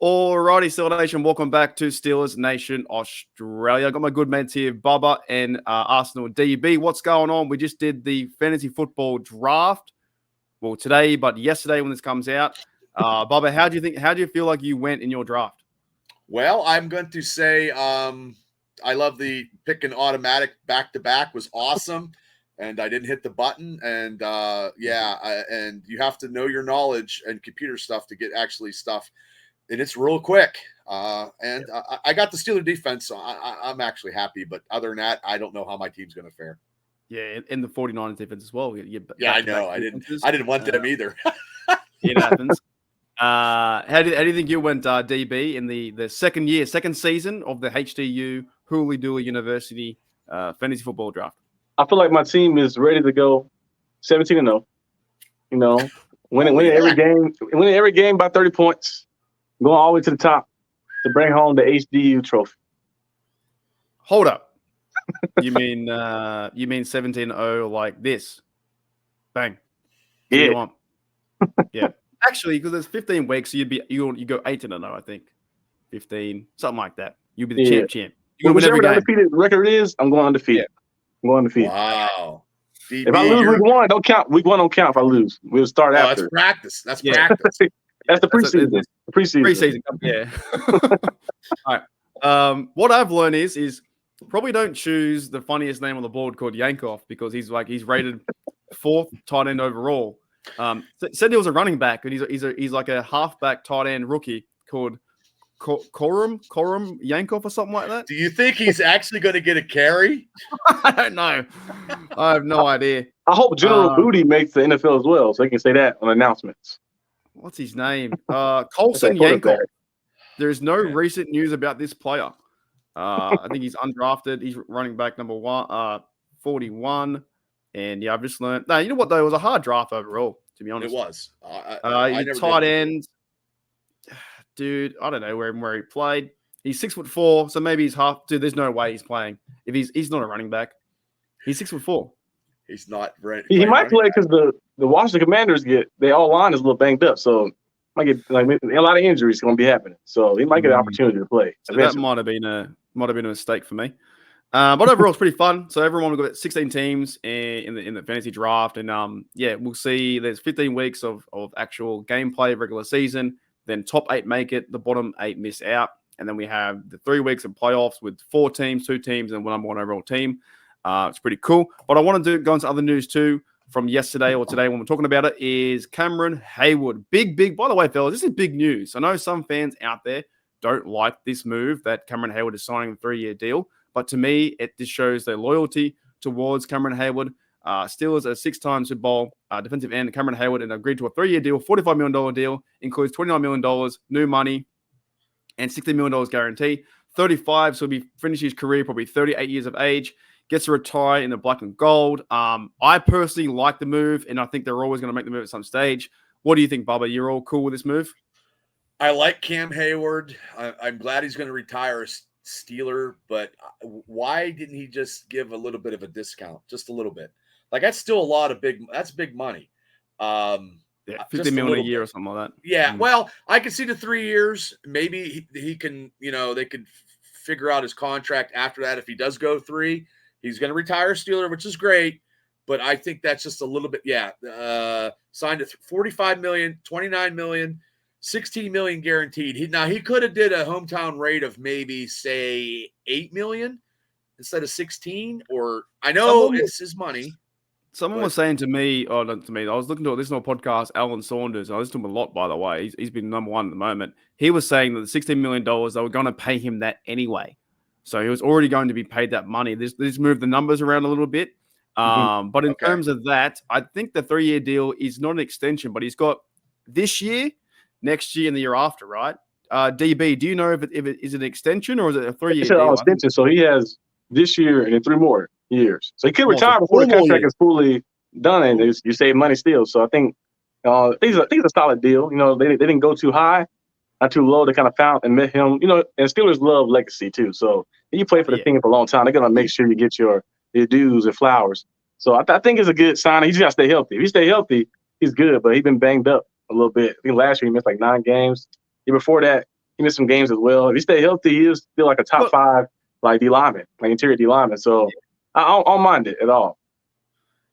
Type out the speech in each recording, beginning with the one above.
Alrighty, Steelers Nation, welcome back to Steelers Nation Australia. I got my good mates here, Bubba and Arsenal DB. What's going on? We just did the fantasy football draft. Well, today, but yesterday when this comes out. Bubba, how do you feel like you went in your draft? Well, I'm going to say I love the pick and automatic back-to-back was awesome, and I didn't hit the button. And and you have to know your knowledge and computer stuff to get actually stuff. And it's real quick. I got the Steeler defense, so I'm actually happy. But other than that, I don't know how my team's going to fare. Yeah, in the 49ers defense as well. I know. I didn't want them either. It happens. How do you think you went, DB, in the second season of the HDU Hooley Dooley University fantasy football draft? I feel like my team is ready to go 17-0. You know, winning every game by 30 points. Going all the way to the top to bring home the HDU trophy. Hold up. You mean 17-0 like this? Bang. Yeah. Yeah. Actually, because there's 15 weeks, so you go 8-0, I think. 15, something like that. You'll be the champ. You win every game. Undefeated record is, I'm going undefeated. I'm going undefeated. Wow. If I lose week one, don't count. Week one don't count if I lose. We'll start after. That's practice. That's the preseason. Preseason, yeah. All right. What I've learned is probably don't choose the funniest name on the board called Yankov because he's rated 4th tight end overall. Said he was a running back, and he's like a halfback tight end rookie called Korum Yankov or something like that. Do you think he's actually going to get a carry? I don't know. I have no idea. I hope General Booty makes the NFL as well, so he can say that on announcements. What's his name? Colson Yankov. There is no recent news about this player. I think he's undrafted. He's running back number 41. And yeah, I've just learned. No, you know what though? It was a hard draft overall, to be honest. It was. Tight end, dude. I don't know where he played. He's 6'4", so maybe he's half. Dude, there's no way he's playing. If he's not a running back, he's 6'4". He's not right. He might play because the Washington Commanders their all line is a little banged up, so might get a lot of injuries going to be happening. So he might get an opportunity to play. So that might have been a mistake for me. But overall, it's pretty fun. So everyone, we've got 16 teams in the fantasy draft, and we'll see. There's 15 weeks of actual gameplay, regular season. Then top 8 make it, the bottom 8 miss out, and then we have the 3 weeks of playoffs with 4 teams, 2 teams, and 1 number 1 overall team. It's pretty cool. What I want to go into other news too from yesterday or today when we're talking about it is Cameron Hayward. Big. By the way, fellas, this is big news. I know some fans out there don't like this move that Cameron Hayward is signing a 3-year deal. But to me, it just shows their loyalty towards Cameron Hayward. Steelers, a 6-time Super Bowl defensive end, Cameron Hayward, and agreed to a 3-year deal, $45 million deal, includes $29 million, new money, and $60 million guarantee. 35, so he'll be finish his career probably 38 years of age. Gets to retire in the black and gold. I personally like the move, and I think they're always going to make the move at some stage. What do you think, Bubba? You're all cool with this move? I like Cam Hayward. I'm glad he's going to retire Steeler, but why didn't he just give a little bit of a discount, just a little bit? Like that's still a lot of that's big money. $50 million a year or something like that. Yeah, well, I can see the 3 years. Maybe he can, they could figure out his contract after that. If he does go 3, he's going to retire Steeler, which is great. But I think that's just a little bit, signed at $45 million, $29 million. $16 million guaranteed. He could have did a hometown rate of maybe say $8 million instead of 16. Or I know it's his money. Someone was saying to me, not to me. I was looking to a podcast, Alan Saunders. I listen to him a lot, by the way. He's been number 1 at the moment. He was saying that the $16 million they were going to pay him that anyway, so he was already going to be paid that money. This moved the numbers around a little bit, but in terms of that, I think the 3-year deal is not an extension, but he's got this year, next year, and the year after, right? DB, do you know if it is an extension or is it a 3-year deal? Extension, so he has this year and then 3 more years. So he could retire before the contract is fully done, and you save money still. So I think it's a solid deal. They didn't go too high, not too low. They kind of found and met him. And Steelers love legacy too. So you play for the team for a long time. They're gonna make sure you get your dues and flowers. So I think it's a good sign. He just gotta stay healthy. If he stay healthy, he's good. But he's been banged up a little bit. I think last year he missed like 9 games. The year before that, he missed some games as well. If he stayed healthy, he was still like a top 5 like D lineman, like interior D lineman. So I don't mind it at all.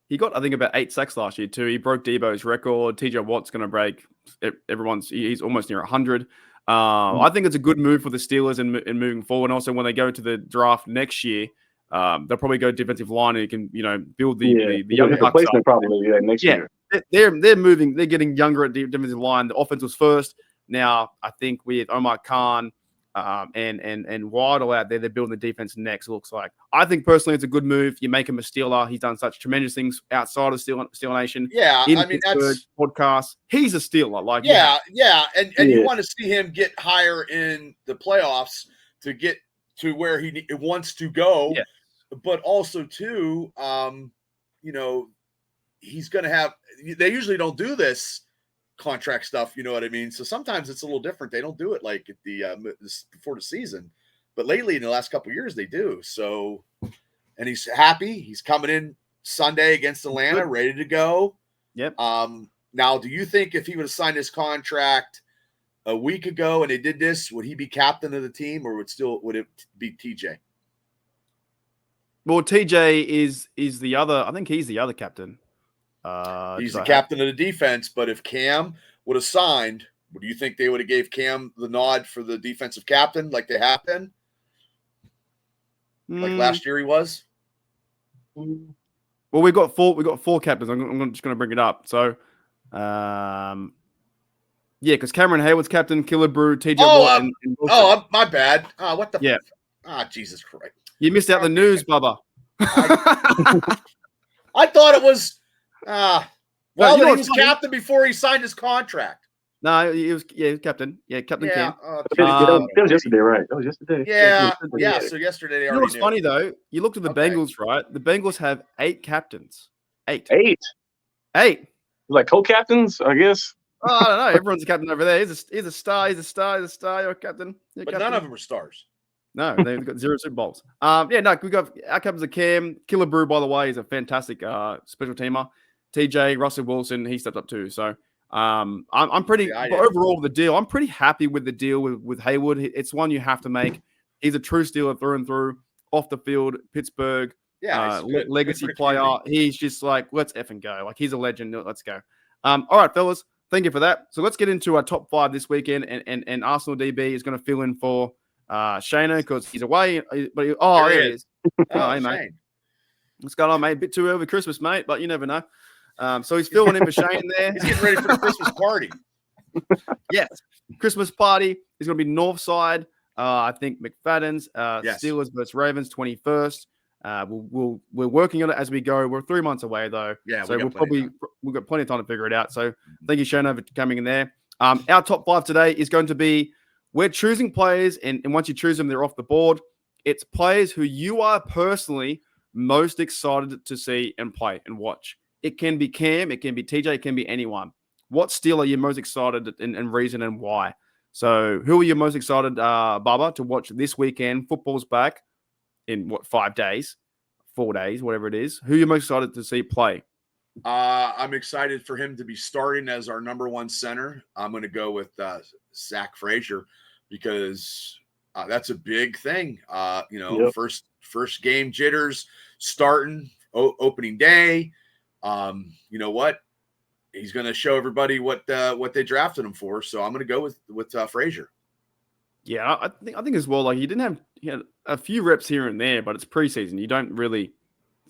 He got, I think, about 8 sacks last year too. He broke Debo's record. TJ Watt's going to break he's almost near 100. I think it's a good move for the Steelers in moving forward. And also, when they go to the draft next year, they'll probably go defensive line and you can, build the young replacement probably next year. They're moving. They're getting younger at defensive line. The offense was first. Now, I think with Omar Khan and Waddle out there, they're building the defense next, it looks like. I think personally it's a good move. You make him a Steeler. He's done such tremendous things outside of Steel Nation. Yeah, I mean, that's podcast. He's a Steeler. And you want to see him get higher in the playoffs to get to where he wants to go. Yeah. But also, too, he's going to have – they usually don't do this contract stuff, you know what I mean? So sometimes it's a little different. They don't do it like at the before the season. But lately, in the last couple of years, they do. So – and he's happy. He's coming in Sunday against Atlanta, ready to go. Yep. Now, do you think if he would have signed his contract a week ago and they did this, would he be captain of the team or would it be TJ? Well, TJ is the other. I think he's the other captain. He's the captain of the defense. But if Cam would have signed, do you think they would have gave Cam the nod for the defensive captain like they have been? Like last year he was? Well, we got four captains. I'm just going to bring it up. So, because Cameron Hayward's captain, Killebrew, TJ Watt, and Wilson. My bad. What the? Yeah. Jesus Christ. You missed out the news, Bubba. I thought it was. He was captain before he signed his contract. No, he was captain. Yeah, Captain Cam. That was yesterday, right? That was yesterday. Yeah. So yesterday they already what's funny though? You looked at the Bengals, right? The Bengals have 8 captains. 8. Like co-captains, I guess. I don't know. Everyone's a captain over there. He's a star. He's a star. You're a captain. But none of them are stars. No, they've got 0 Super Bowls. We got our captains of Cam. Killebrew, by the way, is a fantastic special teamer. TJ, Russell Wilson, he stepped up too. So I'm pretty overall with the deal. I'm pretty happy with the deal with Hayward. It's one you have to make. He's a true Steeler through and through. Off the field, Pittsburgh, legacy player. He's just like, let's effing go. Like he's a legend. Let's go. All right, fellas. Thank you for that. So let's get into our top 5 this weekend. And Arsenal DB is going to fill in for Shana because he's away. But there he is. Hey, mate. What's going on, mate? A bit too early for Christmas, mate, but you never know. So he's filling in for Shane there. He's getting ready for the Christmas party. Yes. Christmas party is going to be Northside. I think McFadden's Steelers versus Ravens 21st. We're working on it as we go. We're 3 months away though. Yeah, so we've got plenty of time to figure it out. So thank you, Shane, for coming in there. Our top 5 today is going to be we're choosing players, and once you choose them, they're off the board. It's players who you are personally most excited to see and play and watch. It can be Cam, it can be TJ, it can be anyone. What Steel are you most excited and reason and why? So who are you most excited, Baba, to watch this weekend? Football's back in 5 days, 4 days, whatever it is. Who are you most excited to see play? I'm excited for him to be starting as our number 1 center. I'm going to go with Zach Frazier because that's a big thing. First game jitters, starting opening day. You know what? He's going to show everybody what they drafted him for. So I'm going to go with Frazier. Yeah, I think as well. Like he had a few reps here and there, but it's preseason. You don't really,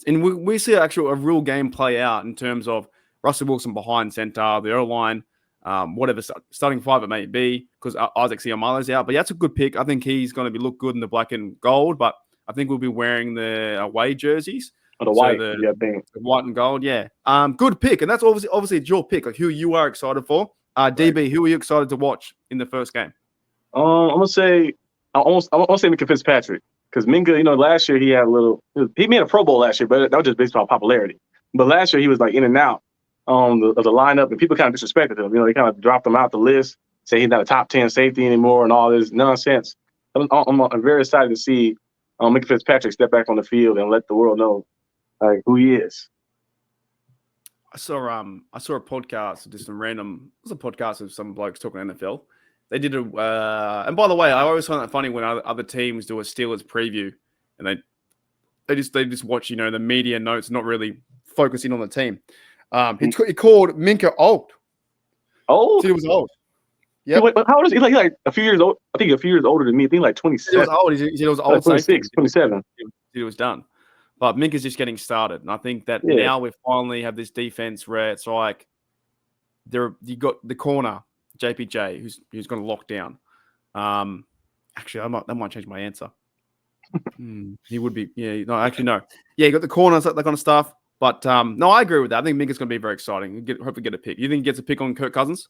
and we see a real game play out in terms of Russell Wilson behind center, the O-line, whatever starting 5 it may be, because Isaac Seumalo's out. But that's a good pick. I think he's going to look good in the black and gold. But I think we'll be wearing the away jerseys. The white, the white and gold, yeah. Good pick, and that's obviously it's your pick, like who you are excited for. DB, who are you excited to watch in the first game? I'm gonna say Minka Fitzpatrick because Minka, last year he had he made a Pro Bowl last year, but that was just based on popularity. But last year he was like in and out of the lineup, and people kind of disrespected him. They kind of dropped him out the list, say he's not a top 10 safety anymore, and all this nonsense. I'm very excited to see Minka Fitzpatrick step back on the field and let the world know who he is. I saw a podcast, just some random. It was a podcast of some blokes talking NFL, they did and by the way, I always find that funny when other teams do a Steelers preview and they just watch, the media notes, not really focusing on the team. He called Minka old. Old? He was old. Yeah. How old is he? Like a few years old. I think a few years older than me. I think like 27. He was old. He said he was old. 26, 27. He was done. But Minka's just getting started. And I think that now we finally have this defense where it's like you got the corner, JPJ, who's going to lock down. Actually, that might change my answer. He would be. Yeah, no, actually, no. Yeah, you got the corners, that kind of stuff. But no, I agree with that. I think Minka's going to be very exciting. Hopefully get a pick. You think he gets a pick on Kirk Cousins?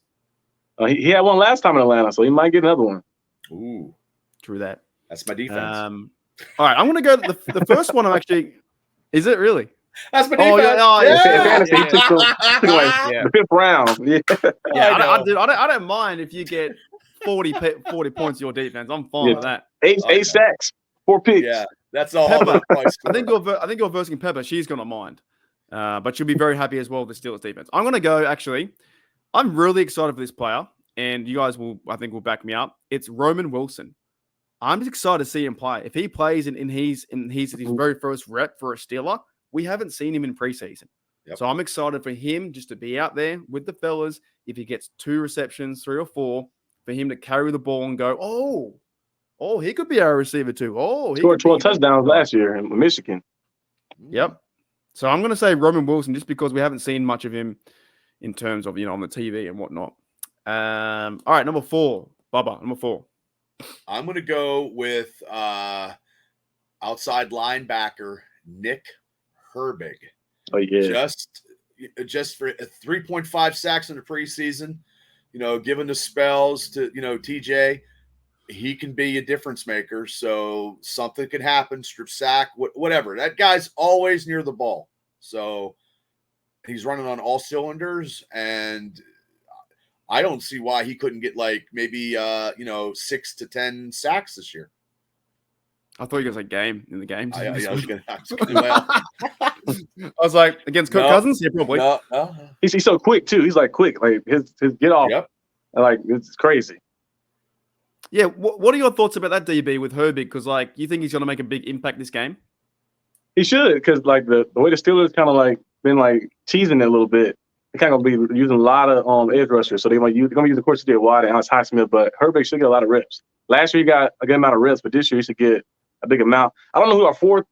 He had one last time in Atlanta, so he might get another one. Ooh. True that. That's my defense. All right, I'm going to go the first one. I'm actually. Is it really? That's my defense. Fantasy. He took the fifth round. Yeah, I don't mind if you get 40 points your defense. I'm fine with that. Eight sacks, 4 picks. Yeah, that's all. Pepper. I think you're versing Pepper. She's going to mind. But she'll be very happy as well with the Steelers defense. I'm going to go, actually. I'm really excited for this player, and you guys will back me up. It's Roman Wilson. I'm just excited to see him play. If he plays and he's his very first rep for a Steeler, we haven't seen him in preseason. Yep. So I'm excited for him just to be out there with the fellas. If he gets 2 receptions, 3 or 4, for him to carry the ball and go, oh, he could be our receiver too. Oh, he scored 12 touchdowns last year in Michigan. Yep. So I'm going to say Roman Wilson just because we haven't seen much of him in terms of, on the TV and whatnot. All right, number 4. Bubba, number 4. I'm going to go with outside linebacker Nick Herbig. Oh, yeah. Just for 3.5 sacks in the preseason, given the spells to, TJ, he can be a difference maker. So something could happen, strip sack, whatever. That guy's always near the ball. So he's running on all cylinders, and I don't see why he couldn't get maybe 6 to 10 sacks this year. I thought you were going to say game in the game. I was like, against Kirk Cousins? Yeah, probably. No. He's so quick, too. He's quick. His get off. Yep. It's crazy. Yeah. What are your thoughts about that, DB, with Herbig? Because, you think he's going to make a big impact this game? He should, because, the way the Steelers kind of, been, teasing it a little bit. They're kind of going to be using a lot of edge rushers. So they're going to use, of course, J.J. Watt and Alex Highsmith, but Herbig should get a lot of reps. Last year, he got a good amount of reps, but this year he should get a big amount. I don't know who our 4th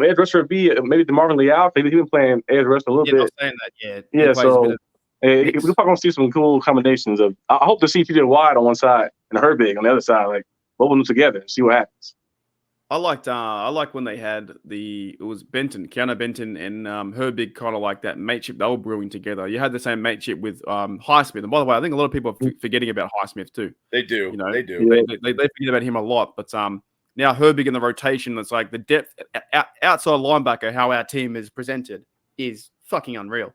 edge rusher would be. Maybe DeMarvin Leal. Maybe he's been playing edge rusher a little bit. I'm saying that, yeah. So we're probably going to see some cool combinations of. I hope to see J.J. Watt on one side and Herbig on the other side, both of them together and see what happens. I liked when they had it was Keanu Benton and Herbig, kind of like that mateship they were brewing together. You had the same mateship with Highsmith. And by the way, I think a lot of people are forgetting about Highsmith too. They do. They do. They forget about him a lot. But now Herbig in the rotation, it's the depth outside linebacker, how our team is presented is fucking unreal.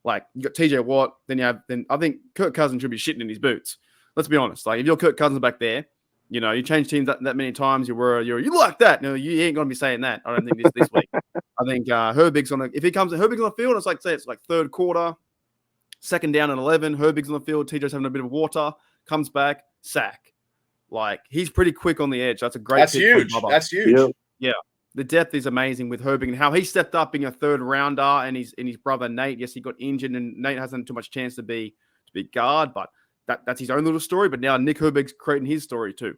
You got TJ Watt, then I think Kirk Cousins should be shitting in his boots. Let's be honest. If you're Kirk Cousins back there, you change teams that many times. You like that. No, you ain't gonna be saying that. I don't think this week. I think Herbig's on. If Herbig's on the field, it's third quarter, 2nd down and 11. Herbig's on the field. TJ's having a bit of water. Comes back, sack. He's pretty quick on the edge. That's a great. That's huge. That's huge. Yeah. The depth is amazing with Herbig and how he stepped up being a 3rd rounder, and his brother Nate. Yes, he got injured, and Nate hasn't too much chance to be guard, but. That's his own little story, but now Nick Herbig's creating his story too.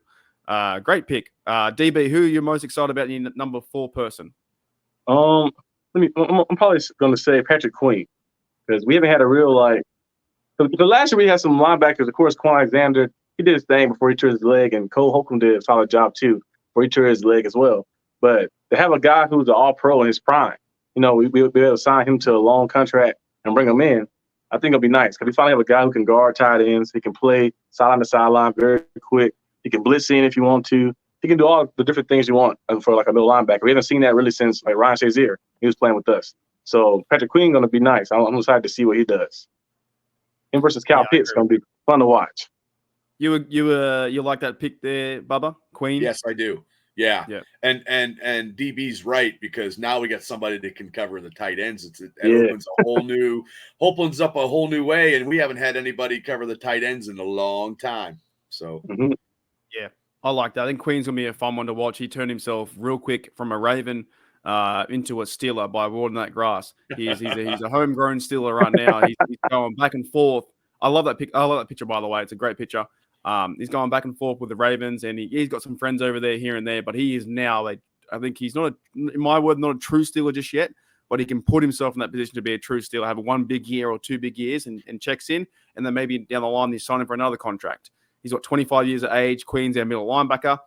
Great pick. DB, who are you most excited about in number 4 person? I'm probably going to say Patrick Queen, because we haven't had a real because last year we had some linebackers. Of course, Quan Alexander, he did his thing before he tore his leg, and Cole Holcomb did a solid job too before he tore his leg as well. But to have a guy who's an All-Pro in his prime, we'll be able to sign him to a long contract and bring him in. I think it'll be nice because we finally have a guy who can guard tight ends. He can play sideline to sideline very quick. He can blitz in if you want to. He can do all the different things you want for a middle linebacker. We haven't seen that really since Ryan Shazier. He was playing with us. So Patrick Queen going to be nice. I'm excited to see what he does. Him versus Kyle Pitts going to be fun to watch. You like that pick there, Bubba? Queen? Yes, I do. Yeah. And DB's right, because now we got somebody that can cover the tight ends. It opens up a whole new way, and we haven't had anybody cover the tight ends in a long time. So yeah, I like that. I think Queen's gonna be a fun one to watch. He turned himself real quick from a Raven into a Steeler by watering that grass. He's a homegrown Steeler right now. He's going back and forth. I love that pick. I love that picture, by the way. It's a great picture. He's going back and forth with the Ravens, and he's got some friends over there here and there. But he is now, like, I think he's not, in my word, not a true Steeler just yet. But he can put himself in that position to be a true Steeler, have one big year or 2 big years, and checks in, and then maybe down the line he's signing for another contract. He's got 25 years of age. Queen's our middle linebacker.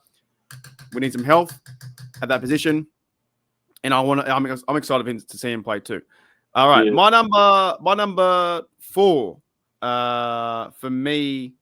We need some health at that position, and I'm excited to see him play too. All right, my number 4 for me.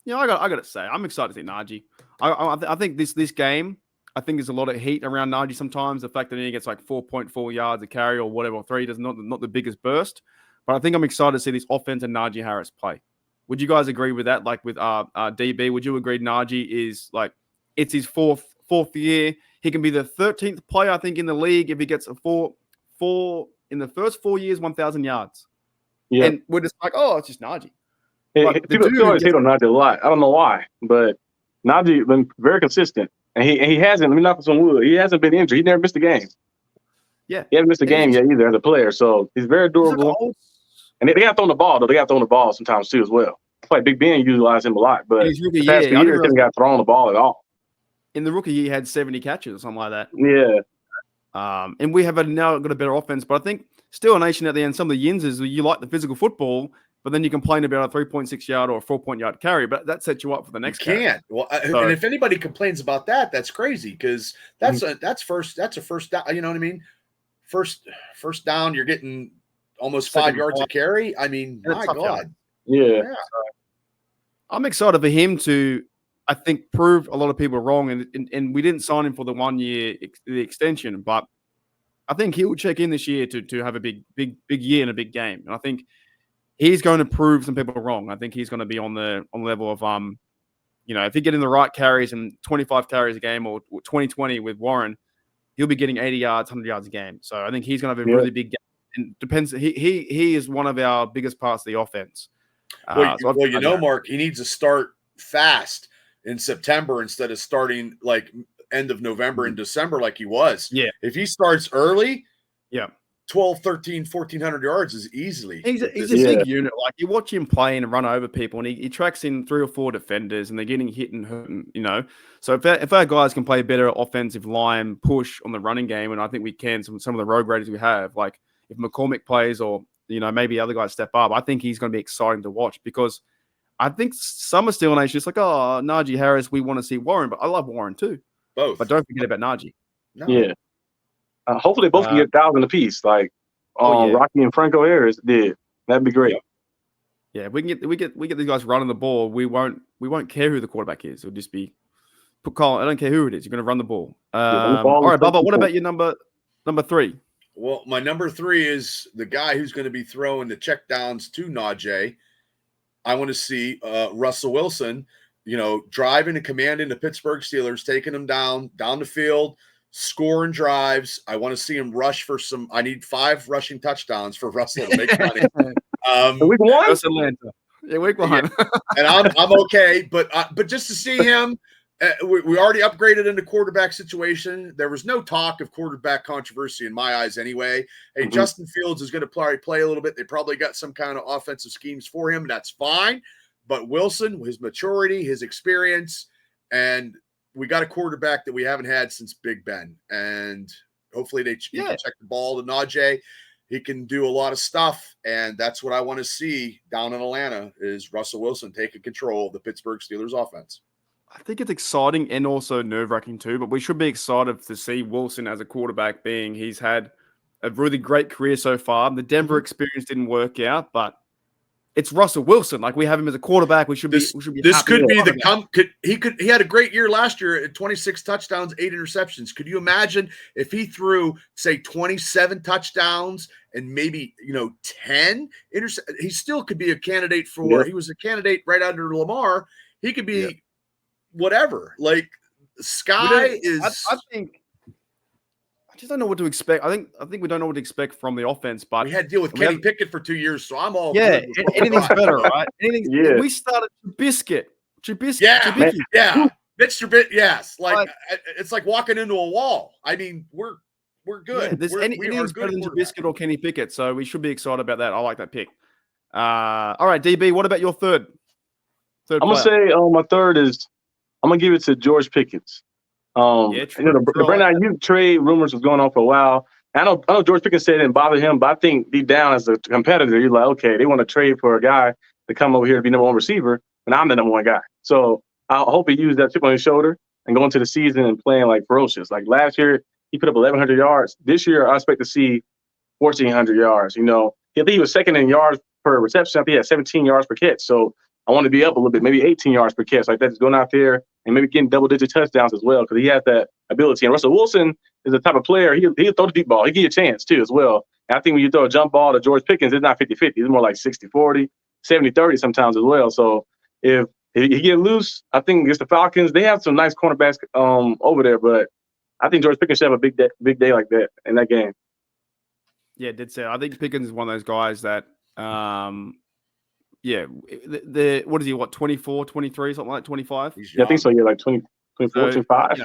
I got to say, I'm excited to see Najee. I think this game, I think there's a lot of heat around Najee sometimes. The fact that he gets like 4.4 yards a carry or whatever, or 3, does not the biggest burst. But I think I'm excited to see this offense and Najee Harris play. Would you guys agree with that? Like with DB, would you agree Najee is like, it's his fourth year? He can be the 13th player, I think, in the league if he gets a four in the first 4 years, 1,000 yards. Yeah. And we're just like, oh, it's just Najee. People always hate on Najee a lot. I don't know why, but Najee been very consistent. And he hasn't, let me knock on some wood, he hasn't been injured. He never missed a game. Yeah. He hasn't missed a game yet either as a player. So he's very durable. And they got to throw the ball, though. They got to throw the ball sometimes, too, as well. It's like Big Ben utilized him a lot, but the past few years, he hasn't got thrown the ball at all. In the rookie year, he had 70 catches or something like that. Yeah. And we have now got a better offense, but I think still a nation at the end, some of the yins is you like the physical football, but then you complain about a 3.6 yard or a 4 yard carry, but that sets you up for the next carry. Well, and if anybody complains about that, that's crazy because that's a first down. You know what I mean? First down, you're getting almost 5 yards a carry. I mean, my God. Yeah. I'm excited for him to, I think, prove a lot of people wrong. And we didn't sign him for the 1 year the extension, but I think he will check in this year to have a big year and a big game. And I think he's going to prove some people wrong. I think he's going to be on the level of if he get in the right carries and 25 carries a game or 20-20 with Warren, he'll be getting 80 yards, 100 yards a game. So I think he's going to have a really big game. And depends. He is one of our biggest parts of the offense. Mark, he needs to start fast in September instead of starting like end of November and December like he was. Yeah. If he starts early, 12, 13, 1,400 yards is easily. He's a big unit. Like you watch him play and run over people, and he tracks in 3 or 4 defenders, and they're getting hit and hurt. So if our guys can play better offensive line push on the running game, and I think we can, some of the road graders we have, like if McCormick plays or maybe other guys step up, I think he's going to be exciting to watch because I think some are still nation. It's like, oh, Najee Harris, we want to see Warren, but I love Warren too. Both, but don't forget about Najee. No. Yeah. Hopefully, both can get 1,000 apiece, like Rocky and Franco Harris did. That'd be great. Yeah, we get these guys running the ball. We won't care who the quarterback is. It'll just be put Colin. I don't care who it is. You're going to run the ball. All right, Bubba. What about your number 3? Well, my number 3 is the guy who's going to be throwing the checkdowns to Najee. I want to see Russell Wilson, driving and commanding the Pittsburgh Steelers, taking them down the field, scoring drives. I want to see him rush for some. I need 5 rushing touchdowns for Russell to make money. Week 1? That's Atlanta. Yeah, week 1. Yeah. And I'm okay, but just to see him. We already upgraded in the quarterback situation. There was no talk of quarterback controversy in my eyes anyway. Hey, Justin Fields is going to play a little bit. They probably got some kind of offensive schemes for him. That's fine. But Wilson, his maturity, his experience, and we got a quarterback that we haven't had since Big Ben. And hopefully he can check the ball to Najee. He can do a lot of stuff, and that's what I want to see down in Atlanta is Russell Wilson taking control of the Pittsburgh Steelers offense. I think it's exciting and also nerve-wracking too, but we should be excited to see Wilson as a quarterback being he's had a really great career so far. The Denver experience didn't work out, but it's Russell Wilson. Like we have him as a quarterback. We should be This could be he had a great year last year at 26 touchdowns, 8 interceptions. Could you imagine if he threw, say, 27 touchdowns and maybe 10 interceptions? He still could be a candidate for he was a candidate right under Lamar. He could be whatever. Like sky is. I think just don't know what to expect. I think we don't know what to expect from the offense, but we had to deal with Kenny Pickett for 2 years, so I'm all yeah, good with what we anything's got. better, right? Anything. Yeah. We started Trubisky. Yeah, Trubisky. Mr. Bit, yes. Like- It's like walking into a wall. I mean, we're good. Yeah, We are anything's good better than quarterback. Trubisky or Kenny Pickett, so we should be excited about that. I like that pick. All right, DB, what about your third I'm gonna player? say my third is I'm gonna give it to George Pickens. Yeah, true. The Brandon Ayuk trade rumors was going on for a while. I know George Pickens said it didn't bother him, but I think deep down as a competitor, you're like, okay, they want to trade for a guy to come over here to be number one receiver, and I'm the number one guy. So I hope he used that chip on his shoulder and go into the season and playing like ferocious. Like last year, he put up 1,100 yards. This year, I expect to see 1,400 yards. I think he was second in yards per reception. I think he had 17 yards per catch. So I want to be up a little bit, maybe 18 yards per catch. Like that's going out there and maybe getting double-digit touchdowns as well because he has that ability. And Russell Wilson is the type of player, he'll throw the deep ball. He'll give you a chance, too, as well. And I think when you throw a jump ball to George Pickens, it's not 50-50. It's more like 60-40, 70-30 sometimes as well. So if he get loose, I think against the Falcons, they have some nice cornerbacks over there. But I think George Pickens should have a big day like that in that game. Yeah, did say. I think Pickens is one of those guys that what is he, 24, 23, something like 25? Yeah, I think so. Yeah, like 20, 24, 25.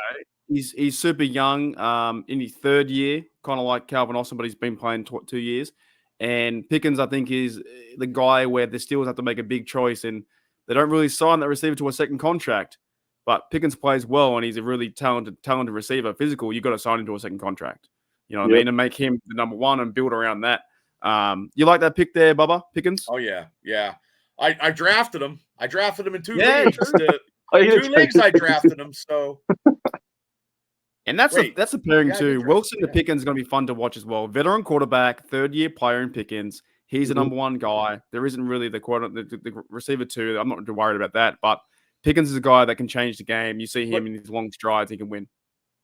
He's super young, in his third year, kind of like Calvin Austin, but he's been playing 2 years. And Pickens, I think, is the guy where the Steelers have to make a big choice, and they don't really sign that receiver to a second contract. But Pickens plays well, and he's a really talented receiver. Physical, you've got to sign him to a second contract. You know what I mean? And make him the number one and build around that. You like that pick there, Bubba? Pickens? Oh, yeah. I drafted him. I drafted him in 2 leagues. 2 leagues I drafted him, so. And that's a pairing too. Wilson to Pickens is going to be fun to watch as well. Veteran quarterback, third-year player in Pickens. He's the number one guy. There isn't really the receiver two. I'm not too worried about that. But Pickens is a guy that can change the game. You see him in his long strides, he can win.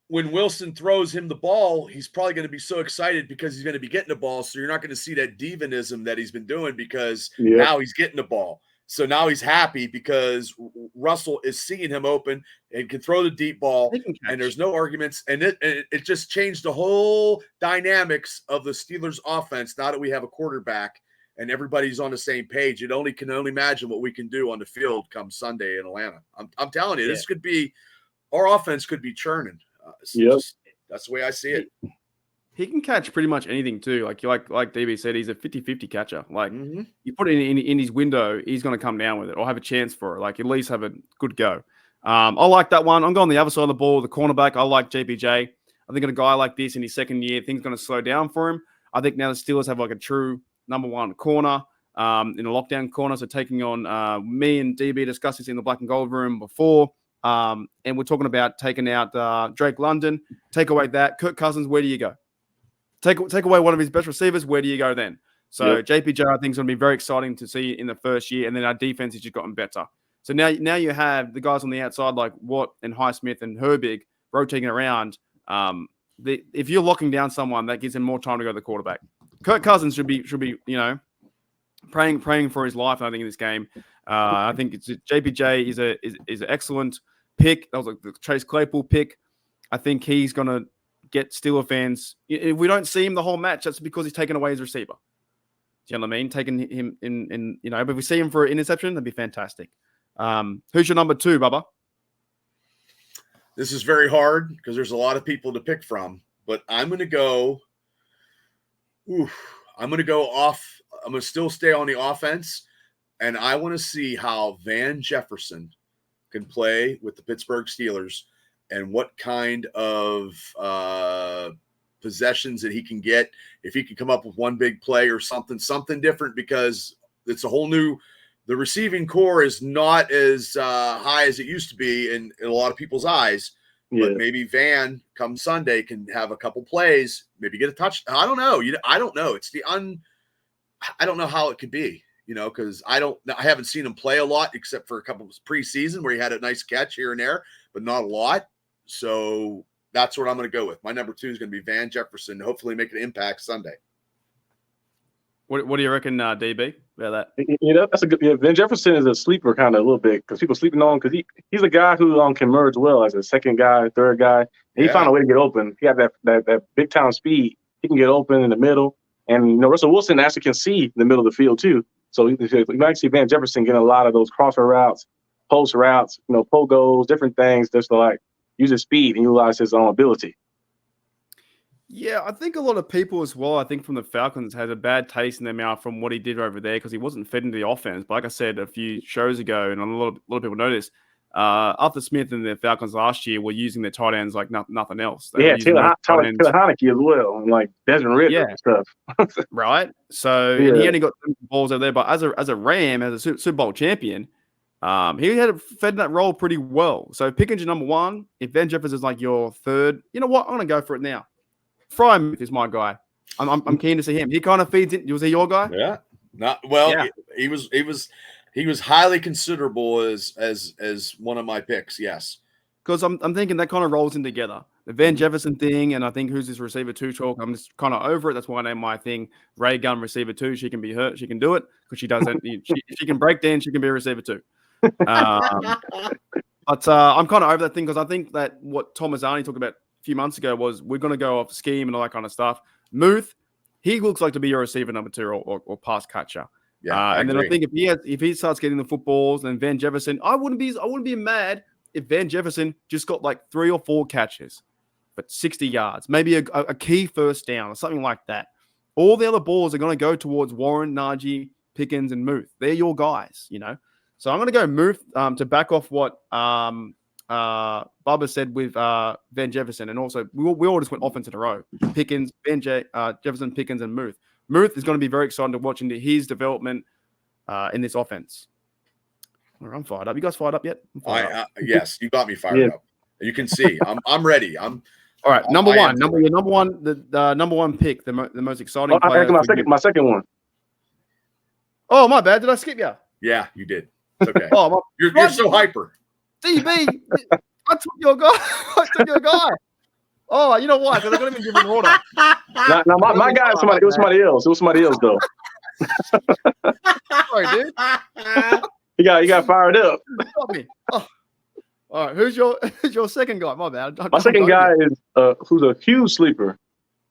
When Wilson throws him the ball, he's probably going to be so excited because he's going to be getting the ball. So you're not going to see that divanism that he's been doing because now he's getting the ball. So now he's happy because Russell is seeing him open and can throw the deep ball, and there's no arguments. And it just changed the whole dynamics of the Steelers' offense now that we have a quarterback and everybody's on the same page. It can only imagine what we can do on the field come Sunday in Atlanta. I'm telling you, this could be – our offense could be churning. That's the way I see it. He can catch pretty much anything too. Like DB said, he's a 50-50 catcher. Like you put it in his window, he's going to come down with it or have a chance for it. Like at least have a good go. I like that one. I'm going the other side of the ball, the cornerback. I like JPJ. I think a guy like this in his second year, things going to slow down for him. I think now the Steelers have like a true number one corner in a lockdown corner. So taking on me and DB discussed this in the black and gold room before. And we're talking about taking out Drake London. Take away that. Kirk Cousins, where do you go? Take away one of his best receivers, where do you go then? So JPJ, I think, is going to be very exciting to see in the first year, and then our defense has just gotten better. So now you have the guys on the outside like Watt and Highsmith and Herbig rotating around. If you're locking down someone, that gives him more time to go to the quarterback. Kirk Cousins should be praying for his life. I think in this game, I think it's JPJ is an excellent pick. That was like the Chase Claypool pick. I think he's going to get Steeler fans. If we don't see him the whole match, that's because he's taken away his receiver. Do you know what I mean? Taking him in but if we see him for an interception, that'd be fantastic. Who's your number 2, Bubba? This is very hard because there's a lot of people to pick from, but I'm going to go off. I'm going to still stay on the offense, and I want to see how Van Jefferson can play with the Pittsburgh Steelers and what kind of possessions that he can get, if he can come up with one big play or something different, because it's a whole new – the receiving core is not as high as it used to be in a lot of people's eyes. But maybe Van, come Sunday, can have a couple plays, maybe get a touch. I don't know. I don't know. It's I don't know how it could be, because I haven't seen him play a lot except for a couple of preseason where he had a nice catch here and there, but not a lot. So that's what I'm going to go with. My number 2 is going to be Van Jefferson, hopefully make an impact Sunday. What do you reckon, DB, about that? That's a good. Yeah, Van Jefferson is a sleeper kind of a little bit because people sleeping on because he's a guy who can merge well as a second guy, third guy. And he found a way to get open. He got that big time speed. He can get open in the middle, and Russell Wilson actually can see the middle of the field too. So you might see Van Jefferson getting a lot of those crosser routes, post routes, pogos, different things just to like use his speed and utilize his own ability. Yeah, I think a lot of people as well, I think from the Falcons, had a bad taste in their mouth from what he did over there because he wasn't fed into the offense. But like I said a few shows ago, and a lot of people noticed, Arthur Smith and the Falcons last year were using their tight ends like nothing else. Taylor Heineke as well, and like Desmond Ridder and stuff. Right? So and he only got balls over there. But as a Ram, as a Super Bowl champion, he had fed in that role pretty well. So Pickens your number one. If Van Jefferson is like your third, you know what? I'm going to go for it now. Frymouth is my guy. I'm keen to see him. He kind of feeds in. Was he your guy? Yeah. He was highly considerable as one of my picks. Yes. Because I'm thinking that kind of rolls in together. The Van Jefferson thing, and I think who's his receiver 2 talk. I'm just kind of over it. That's why I named my thing Ray Gun receiver 2. She can be hurt. She can do it because she doesn't. she can break down. She can be a receiver 2. But I'm kind of over that thing because I think that what Tom Mazzani talked about a few months ago was we're going to go off scheme and all that kind of stuff. Muth, he looks like to be your receiver number 2 or pass catcher. Yeah, and then I think if he starts getting the footballs, and Van Jefferson, I wouldn't be mad if Van Jefferson just got like 3 or 4 catches, but 60 yards, maybe a key first down or something like that. All the other balls are going to go towards Warren, Najee, Pickens, and Muth. They're your guys, So I'm going to go Muth to back off what Bubba said with Van Jefferson, and also we all just went offense in a row. Pickens, Jefferson, Pickens, and Muth. Muth is going to be very exciting to watch into his development in this offense. I'm fired up. You guys fired up yet? Yes, you got me fired up. You can see I'm ready. All right. Number one, the number one pick, the most exciting player. My second one. Oh, my bad. Did I skip you? Yeah, you did. It's okay. You're so hyper. DB, I took your guy. Oh, you know why? Because I'm going to be giving order. No, my guy was somebody else. It was somebody else, though. Sorry, dude. You got fired up. Me. Oh. All right, who's your second guy? My bad. My second guy is who's a huge sleeper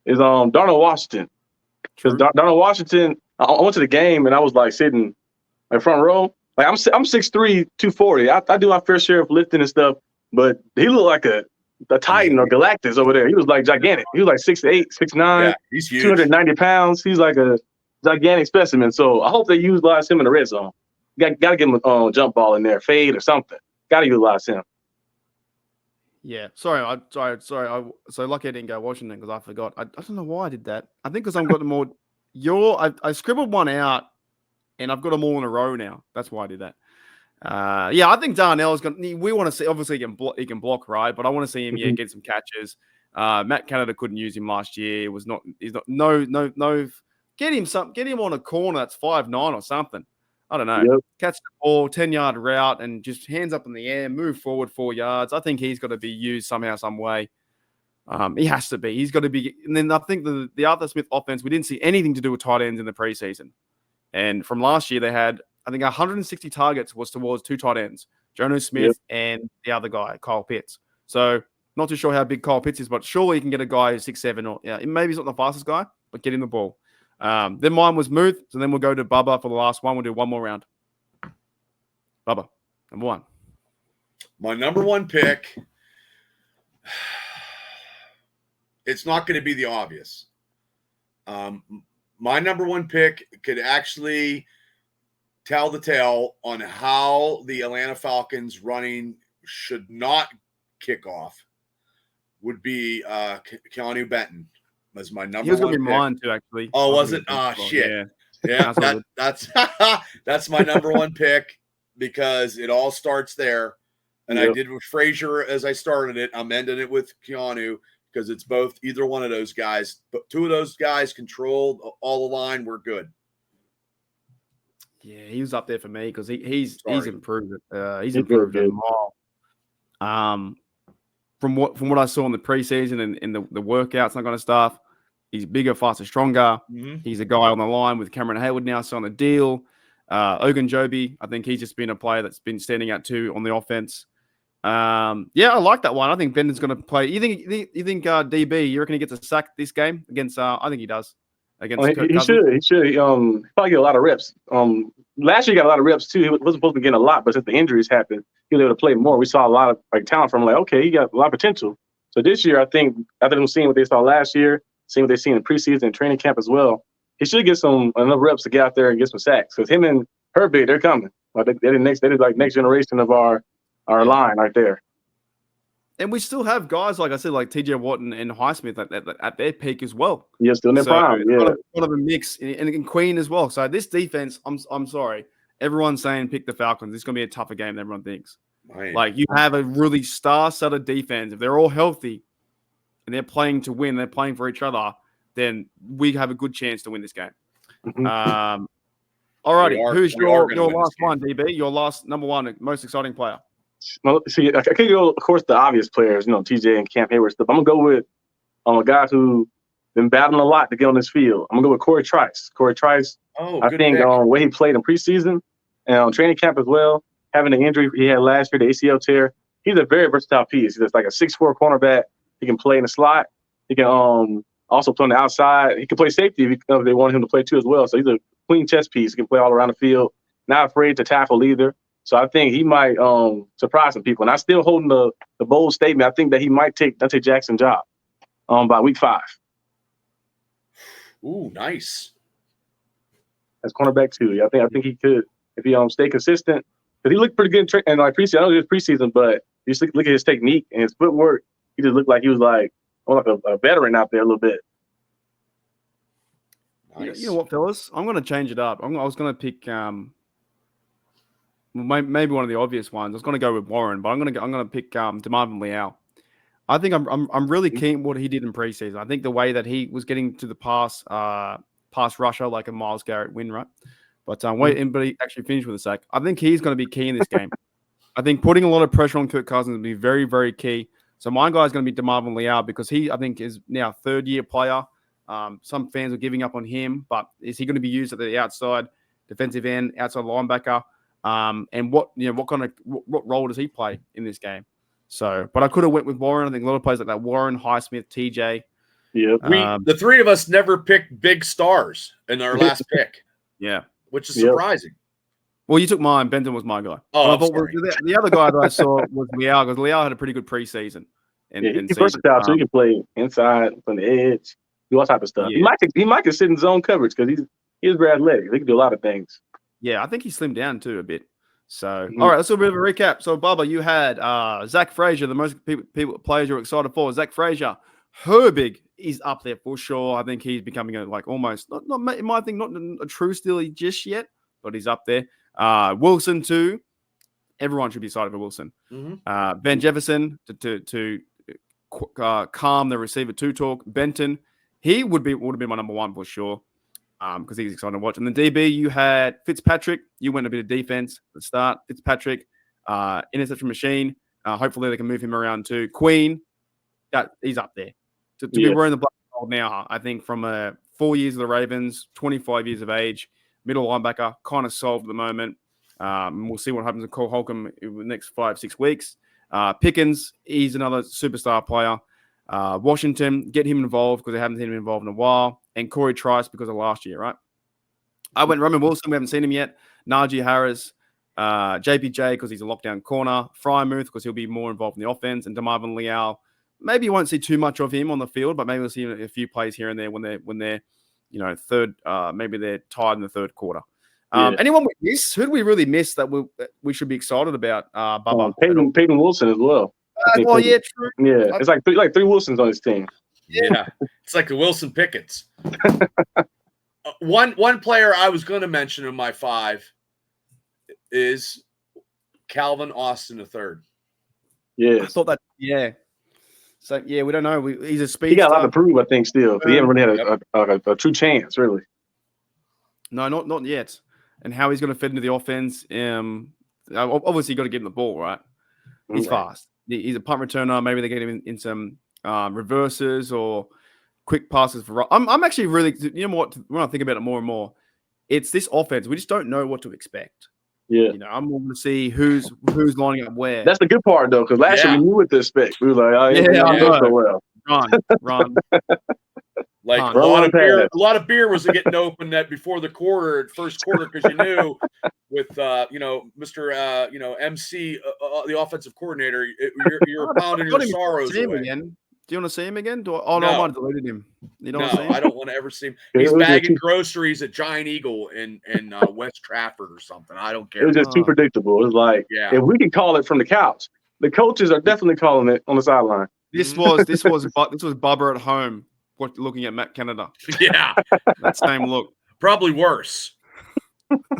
is Darnell Washington. Because Darnell Washington, I went to the game and I was like sitting like front row. Like I'm 6'3", 240. I do my fair share of lifting and stuff, but he looked like a Titan or Galactus over there. He was like gigantic. He was like 6'8", 6'9", yeah, he's huge. 290 pounds. He's like a gigantic specimen. So I hope they utilize him in the red zone. Got to give him a jump ball in there, fade or something. Got to utilize him. Yeah, sorry. So lucky I didn't go Washington because I forgot. I don't know why I did that. I think because I've got them all. I scribbled one out, and I've got them all in a row now. That's why I did that. I think Darnell is going. We want to see. Obviously, he can block, right? But I want to see him get some catches. Matt Canada couldn't use him last year. It was not. He's not. No. Get him on a corner that's 5'9" or something. I don't know. Yep. Catch the ball, 10-yard route, and just hands up in the air, move forward 4 yards. I think he's got to be used somehow, some way. He has to be. He's got to be. And then I think the Arthur Smith offense, we didn't see anything to do with tight ends in the preseason. And from last year, they had, I think, 160 targets was towards 2 tight ends, Jonnu Smith and the other guy, Kyle Pitts. So not too sure how big Kyle Pitts is, but surely you can get a guy who's 6'7", or maybe he's not the fastest guy, but get him the ball. Then mine was Muth, so then we'll go to Bubba for the last one. We'll do one more round. Bubba, number one. My number one pick, it's not going to be the obvious. My number one pick could actually tell the tale on how the Atlanta Falcons running should not kick off would be Keanu Benton. Was my number one. He was going to be mine too, actually. Oh, was it? Oh, shit. Yeah, that's my number one pick because it all starts there. And I did with Frazier as I started it. I'm ending it with Keanu because it's both either one of those guys. But 2 of those guys controlled all the line. We're good. Yeah, he was up there for me because he's improved it. He's improved it a lot. From what I saw in the preseason and in the workouts and that kind of stuff, He's bigger, faster, stronger. Mm-hmm. He's a guy on the line with Cameron Hayward now still on the deal. Ogunjobi, I think he's just been a player that's been standing out too on the offense. I like that one. I think Benton's going to play. You think DB? You reckon he gets a sack this game against? I think he does against. Kirk Cousins? He should. He probably get a lot of reps. Last year he got a lot of reps too. He wasn't supposed to be getting a lot, but since the injuries happened, he was able to play more. We saw a lot of talent from him. Like, okay, he got a lot of potential. So this year, I think after them seeing what they saw last year, seeing what they seen in preseason and training camp as well, he should get enough reps to get out there and get some sacks. Because him and Herbig, they're coming. Like they're the next generation of our line right there. And we still have guys, like I said, like TJ Watt and Highsmith at their peak as well. Yeah, still in their prime. Yeah. One of a mix and Queen as well. So this defense, I'm sorry. Everyone's saying pick the Falcons. It's going to be a tougher game than everyone thinks. Right. Like you have a really star-studded defense. If they're all healthy and they're playing to win, they're playing for each other, then we have a good chance to win this game. Mm-hmm. All righty. Who's your last one, DB? Your last number one most exciting player? Well, see, I could go, of course, the obvious players, TJ and Cam Hayward stuff. I'm going to go with a guy who been battling a lot to get on this field. I'm going to go with Corey Trice. Corey Trice, I think the way he played in preseason and on training camp as well, having the injury he had last year, the ACL tear, he's a very versatile piece. He's like a 6'4" cornerback. He can play in the slot. He can also play on the outside. He can play safety if they want him to play too as well. So he's a clean chess piece. He can play all around the field. Not afraid to tackle either. So I think he might surprise some people. And I'm still holding the bold statement. I think that he might take Dante Jackson's job by week 5. Ooh, nice. As cornerback too. I think he could if he stay consistent. Because he looked pretty good in preseason. I know it was preseason, but you just look at his technique and his footwork. He just looked like he was like a veteran out there a little bit. Nice. You know what, fellas? I'm going to change it up. I was going to pick maybe one of the obvious ones. I was going to go with Warren, but I'm going to pick DeMarvin Leal. I think I'm really keen what he did in preseason. I think the way that he was getting to the pass rusher like a Myles Garrett win, right? But but he actually finished with a sack. I think he's going to be key in this game. I think putting a lot of pressure on Kirk Cousins will be very, very key. So my guy is going to be DeMarvin Leal because he, I think, is now a third-year player. Some fans are giving up on him, but is he going to be used at the outside defensive end, outside linebacker? And what role does he play in this game? So, but I could have went with Warren. I think a lot of players like that: Warren, Highsmith, TJ. Yeah, the three of us never picked big stars in our last pick. Yeah, which is surprising. Well, you took mine. Benton was my guy. Oh, I thought the other guy that I saw was Leal because Leal had a pretty good preseason. He's versatile, so he can play inside, on the edge, do all type of stuff. Yeah. He might can sit in zone coverage because he's very athletic. He can do a lot of things. Yeah, I think he slimmed down too a bit. So, all right, let's do a bit of a recap. So, Bubba, you had Zach Frazier, the most players you're excited for. Zach Frazier, Herbig is up there for sure. I think he's becoming almost not in my thing, not a true stealer just yet, but he's up there. Wilson too. Everyone should be excited for Wilson. Mm-hmm. Ben Jefferson to calm the receiver two talk. Benton, he would have been my number one for sure. Because he's exciting to watch. And the DB, you had Fitzpatrick. You went a bit of defense at the start. Fitzpatrick, interception machine. Hopefully they can move him around too. Queen, he's up there. To be wearing the black and gold now, I think from 4 years of the Ravens, 25 years of age, middle linebacker, kind of solved at the moment. We'll see what happens to Cole Holcomb in the next 5-6 weeks. Pickens, he's another superstar player. Washington, get him involved because they haven't seen him involved in a while. And Corey Trice because of last year, right? I went Roman Wilson. We haven't seen him yet. Najee Harris, JPJ because he's a lockdown corner. Frymouth because he'll be more involved in the offense. And DeMarvin Leal, maybe you won't see too much of him on the field, but maybe we'll see a few plays here and there when they're third. Maybe they're tied in the third quarter. Anyone we miss? Who do we really miss that we should be excited about? Bubba, Peyton Wilson as well. Well, yeah, true. Yeah, it's like three Wilsons on his team. Yeah, it's like the Wilson Pickett's. One player I was going to mention in my 5 is Calvin Austin III. Yeah, I thought that. Yeah. So yeah, we don't know. He's a speed. He got a lot to prove, I think. Still, he haven't really had a true chance, really. No, not yet. And how he's going to fit into the offense? Obviously, you got to get him the ball, right? He's fast. He's a punt returner. Maybe they get him in some reverses or quick passes for. I'm actually really, you know what? When I think about it more and more, it's this offense. We just don't know what to expect. Yeah. You know, I'm going to see who's lining up where. That's the good part, though, because last year we knew what to expect. We were like, oh, yeah, I know. so well. Run. Like Hunt. a lot of beer was getting open that before the first quarter, because you knew with Mr. MC, the offensive coordinator, you're pounding your sorrows away. Again. Do you want to see him again? No. I might have deleted him. You don't want to see him? I don't want to ever see him. He's bagging groceries at Giant Eagle in West Trafford or something. I don't care. It was just too predictable. It was like, if we can call it from the couch, the coaches are definitely calling it on the sideline. This was Bubba at home looking at Matt Canada. Yeah, that same look. Probably worse,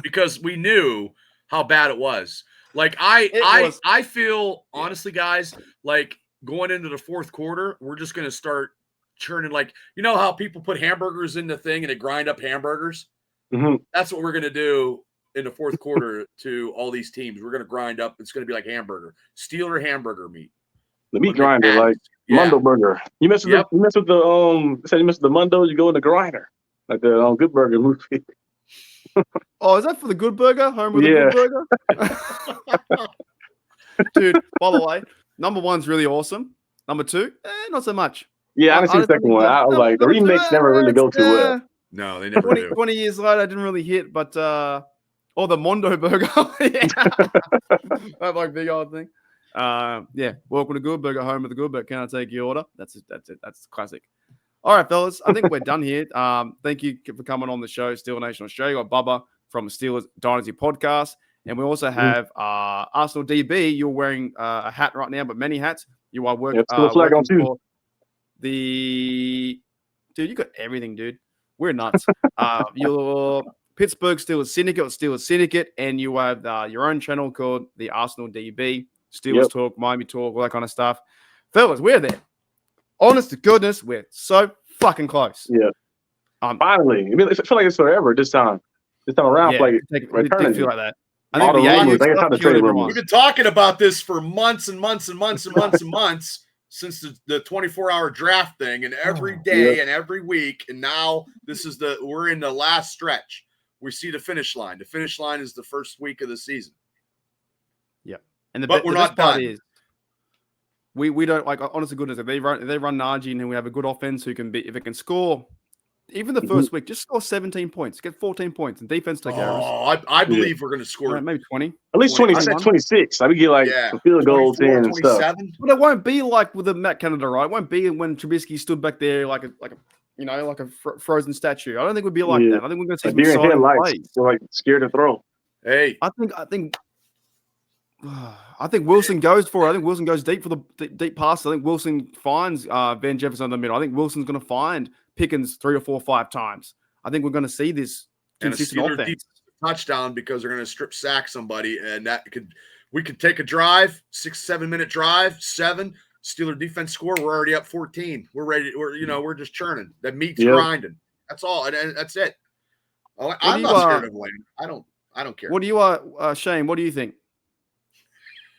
because we knew how bad it was. Like I feel honestly, guys, like going into the fourth quarter, we're just going to start churning. Like, you know how people put hamburgers in the thing and they grind up hamburgers? Mm-hmm. That's what we're going to do in the fourth quarter to all these teams. We're going to grind up. It's going to be like Steeler hamburger meat. The meat grinder, like Mundo Burger. You mess with the Mundo, you go in the grinder. Like the Good Burger movie. Oh, is that for the Good Burger? Home with the Good Burger? Dude, by the way, number 1's really awesome. Number 2, not so much. Yeah, I didn't see the second one. I was like, the remakes never really go too well. No, they never do. 20 years later, I didn't really hit, but the Mondo Burger. That like big old thing. Welcome to Good Burger, home of the Good Burger. Can I take your order? That's it. That's classic. All right, fellas. I think we're done here. Thank you for coming on the show, Steeler Nation Australia. Got Bubba from the Steelers Dynasty podcast. And we also have Arsenal DB. You're wearing a hat right now, but many hats. You are working flag on too. Dude, you got everything, dude. We're nuts. You're Pittsburgh Steelers Syndicate, and you have your own channel called the Arsenal DB. Steelers Talk, Miami Talk, all that kind of stuff. Fellas, we're there. Honest to goodness, we're so fucking close. Yeah. Finally. I mean, I feel like it's forever this time. This time around, it did feel like that. I think we've been talking about this for months and months and months and months and months since the 24-hour draft thing, and every day and every week, and now we're in the last stretch. We see the finish line. The finish line is the first week of the season. Yeah. And but we're not done. Is we don't, like, honest to goodness, if they run Najee and we have a good offense if it can score even the first week, just score 17 points, get 14 points, and defense take errors. I believe we're going to score maybe 20. At least 20. I said 26. I would get like field goals in and stuff. But it won't be like with the Matt Canada, right? It won't be when Trubisky stood back there like a frozen statue. I don't think it would be like that. I think we're going to see some exciting plays. They're like scared to throw. Hey, I think Wilson goes for it. I think Wilson goes deep for the deep pass. I think Wilson finds Van Jefferson in the middle. I think Wilson's going to find Pickens 3 or 4 or 5 times. I think we're going to see this consistent offense. Touchdown because they're going to strip sack somebody, and we could take a drive, 6-7 minute drive, 7 Steeler defense score. We're already up 14. We're ready. We're just churning. That meat's grinding. That's all, and that's it. I'm not scared of winning. I don't care. What do you Shane? What do you think?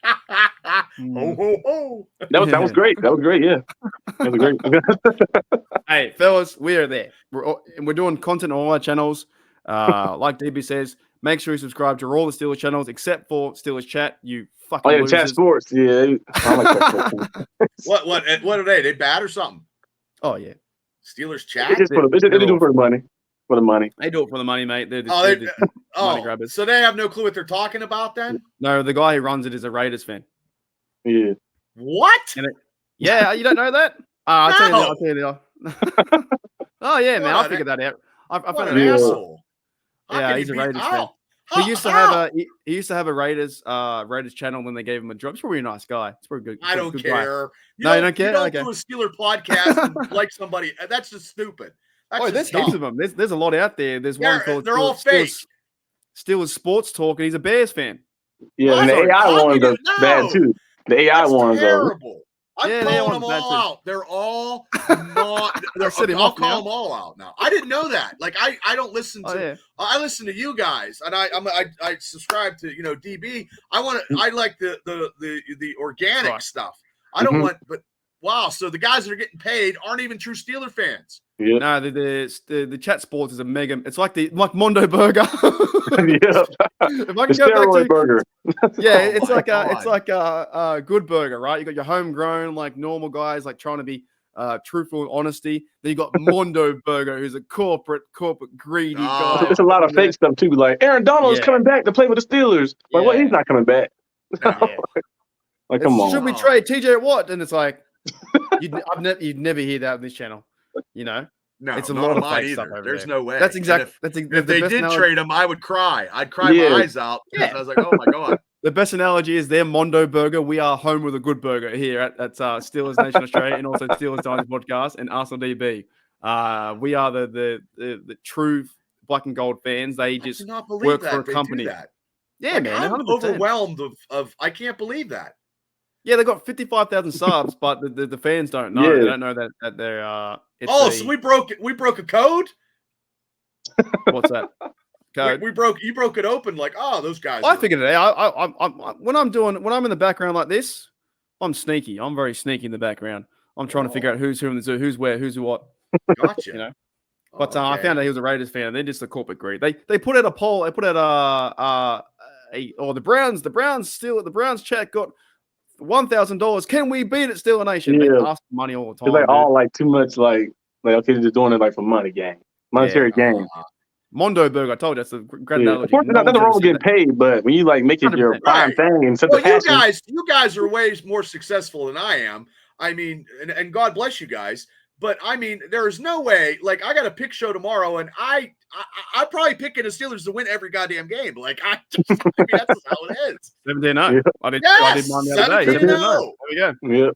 Ho ho ho! That was great. That was great. Yeah, that was great. Hey, fellas, we are there. We're doing content on all our channels. Like DB says, make sure you subscribe to all the Steelers channels except for Steelers Chat. You fucking losers. Chat Sports. Yeah, I like that. What are they? They bad or something? Oh yeah, Steelers Chat. They do it for the money. For the money. They do it for the money, mate. They're money grabbers. So they have no clue what they're talking about then? No, the guy who runs it is a Raiders fan. Yeah. What? Yeah, you don't know that? I'll tell you now. Oh, yeah, man. I figured that out. I found an asshole. Yeah, he's a Raiders fan. He used to have a Raiders channel when they gave him a job. He's probably a nice guy. It's pretty good. I don't care. You don't care? You don't do a Steeler podcast and like somebody. That's just stupid. There's heaps of them. There's a lot out there. There's one called they're all fake. Steelers Sports Talk, and he's a Bears fan. Yeah, and the AI ones are bad too. The AI ones are terrible. I'm calling them all out. They're all not. I'll call them all out now. I didn't know that. Like I don't listen to. I listen to you guys, and I subscribe to DB. I like the organic stuff. I don't want, but wow, so the guys that are getting paid aren't even true Steeler fans. Yeah. No, the chat sports is a mega. It's like Mondo Burger. Yeah. If I The can go back steroid to burger. yeah, Oh it's my like God. a good burger, right? You got your homegrown, like normal guys, like trying to be truthful and honesty. Then you got Mondo Burger, who's a corporate greedy guy. It's a lot of fake stuff too. Like Aaron Donald is Yeah. coming back to play with the Steelers. Like, what? Yeah. He's not coming back. No. Like, come Should on. we trade TJ Watt? And it's like you'd never hear that on this channel. You know, No, it's a not lot on of mine fake either. stuff over There's there. no way. That's And exact. If they did trade him, I would cry. I'd cry Yeah. my eyes out because I was like, oh my God. The best analogy is their Mondo Burger. We are home with a good burger here at Steelers Nation Australia and also Steelers Dynasty Podcast and Arsenal DB. We are the true black and gold fans. They I just cannot believe work that for a they company. do that. Yeah, Like, man. I'm 100%. overwhelmed of I can't believe that. Yeah, they got 55,000 subs, but the fans don't know. Yeah. They don't know that they're. So we broke it. We broke a code. What's that? Code. You broke it open like, oh, those guys. I figured it out. I when I'm in the background like this, I'm sneaky. I'm very sneaky in the background. I'm trying to figure out who's who in the zoo, who's where, who's what. Gotcha. You know. But Oh, I okay. found out he was a Raiders fan. They're just a corporate greed. They put out a poll. They put out the Browns chat got $1,000. Can we beat it, Steeler Nation? They Yeah. ask for money all the time. It's like dude. all like too much like okay, they're just doing it like for money monetary gain. Mondo Burger. I told you that's a great Yeah. analogy. Of course, No there's nothing one's wrong ever with said getting paid, but when you like make it your 100%. prime Right. thing and such Well, a passion, you guys are way more successful than I am. I mean, and God bless you guys. But I mean, there is no way. Like, I got a pick show tomorrow, and I'm probably picking the Steelers to win every goddamn game. Like, I mean, that's just how it is. 17-0. Yeah. I did Yes, mine the other day. 17-0. 17-0. There we go. yeah.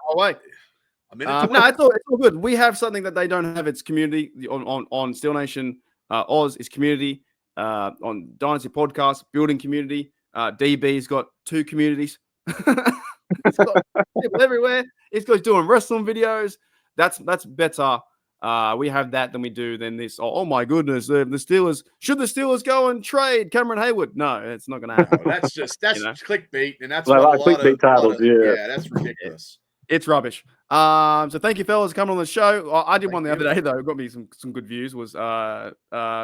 Oh, wait. I'm in it to win. No, it's all good. We have something that they don't have. It's community on Steel Nation. Oz is community. On Dynasty Podcast, building community. DB's got 2 communities. It's got people everywhere. He's doing wrestling videos. That's better. We have that than we do than this. Oh my goodness, the Steelers. Should the Steelers go and trade Cameron Hayward? No, it's not going to happen. That's clickbait, and that's Like, what a lot of clickbait titles, yeah. that's ridiculous. It's rubbish. So thank you, fellas, for coming on the show. I did Thank one the you. other day though. It got me some good views. Was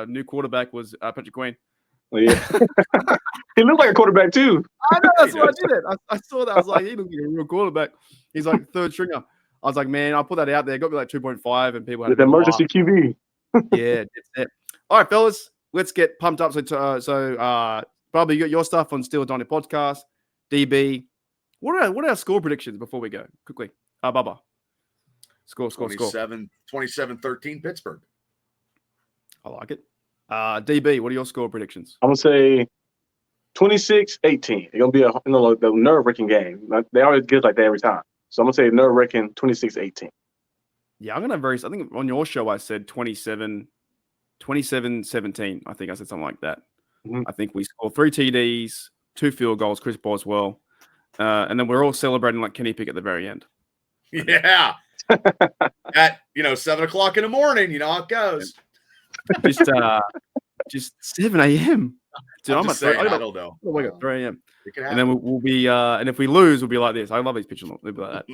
new quarterback was Patrick Queen. Well, yeah. He looked like a quarterback too. I know, that's why I did it. I saw that. I was like, he looked like a real quarterback. He's like third stringer. I was like, man, I'll put that out there. It got me like 2.5, and people had The emergency QB. Yeah, that's it. All right, fellas, let's get pumped up. So Bubba, you got your stuff on Steel Donny Podcast. DB, what are our score predictions before we go? Quickly, Bubba. Score. 27-13 Pittsburgh. I like it. DB, what are your score predictions? I'm gonna say 26-18. It's gonna be a nerve-wracking game. They always get like that every time. So I'm gonna say nerve-wracking 26-18. Yeah, I'm gonna I think on your show I said 27-17. I think I said something like that. Mm-hmm. I think we scored 3 TDs, 2 field goals, Chris Boswell, and then we're all celebrating like Kenny Pickett at the very end. Yeah. At 7:00 in the morning, you know how it goes. Just 7 a.m. Dude, I'm just saying, I don't know. I'll wake up 3 a.m. It could And then happen. we'll be, and if we lose, we'll be like this. I love these pictures. We'll be like that.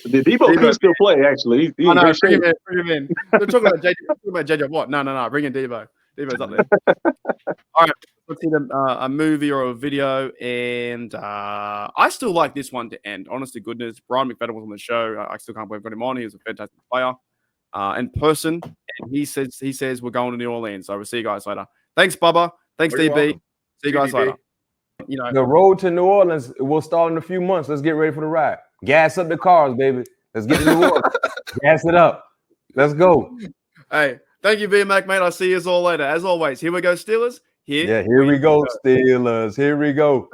The Debo could still play, actually. He's Oh, in no, great shape. bring him in. They're talking about JJ Watt. No. Bring in Debo. Debo's up there. All right. Let's hit a movie or a video. And I still like this one to end. Honest to goodness. Brian McFadden was on the show. I still can't believe I got him on. He was a fantastic player in person. And he says we're going to New Orleans. So we'll see you guys later. Thanks, Bubba. Thanks, You're DB. welcome. See you guys DB. later. The road to New Orleans will start in a few months. Let's get ready for the ride. Gas up the cars, baby. Let's get to New Orleans. Gas it up. Let's go. Hey, thank you, VMAC, mate. I'll see you all later. As always, here we go, Steelers. Here we go, Steelers. Here we go.